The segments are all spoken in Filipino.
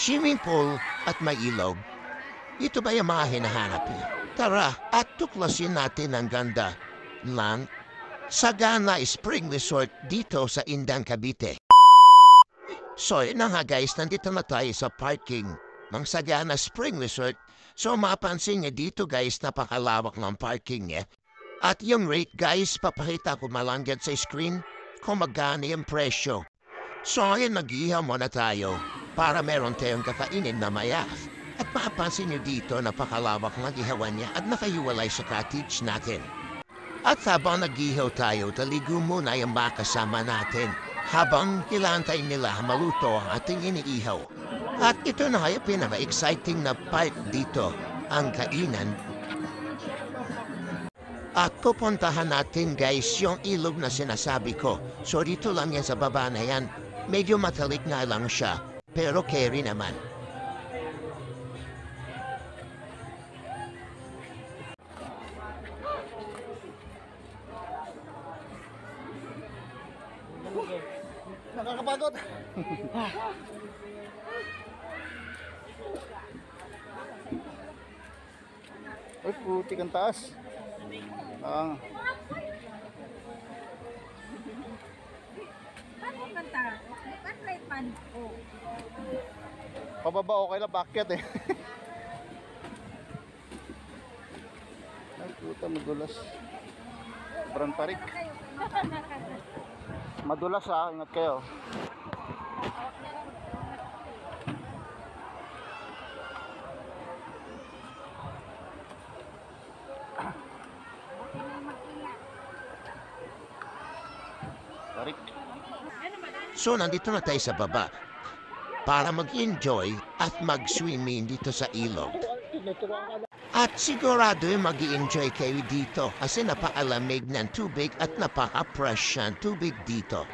swimming pool at may ilog. Ito ba yung mga hinahanap niyo? Tara at tuklasin natin ang ganda ng Sagana Spring Resort dito sa Indan, Cavite. So yun na nga guys, nandito na tayo sa parking ng Sagana Spring Resort. So mapansin niyo dito guys, napakalawak ng parking niya. At yung rate guys, papakita ko malanggan sa screen kung magkano yung presyo. So ayun, nag-ihaw muna tayo para meron tayong kakainin na maya. At mapapansin nyo dito, napakalawak ng ihawan niya at nakahiwalay sa cottage natin. At habang nag-ihaw tayo, taligo muna yung mga kasama natin habang kilantay nila maluto ang ating iniihaw. At ito na yung pinaka-exciting na part dito, ang kainan. At pupuntahan natin guys yung ilog na sinasabi ko. So dito lang yan sa baba na yan. Medyo matalik nga lang siya, pero carry naman. Nakakapagod. Ay, putik ang taas. Pababa okay lang, bakit eh. Ay, puta, madulas. Sobrang tarik. Madulas ha, ingat kayo. Tarik. So nandito na tayo sa baba para mag-enjoy at mag-swimming dito sa ilog. At sigurado yung mag-i-enjoy kayo dito kasi napakalamig ng tubig at napaka-fresh ng tubig dito.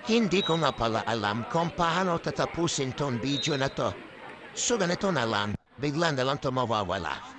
Hindi ko nga pala alam kung paano tatapusin tong video na to. So ganito na lang, bigla na lang to mawawala.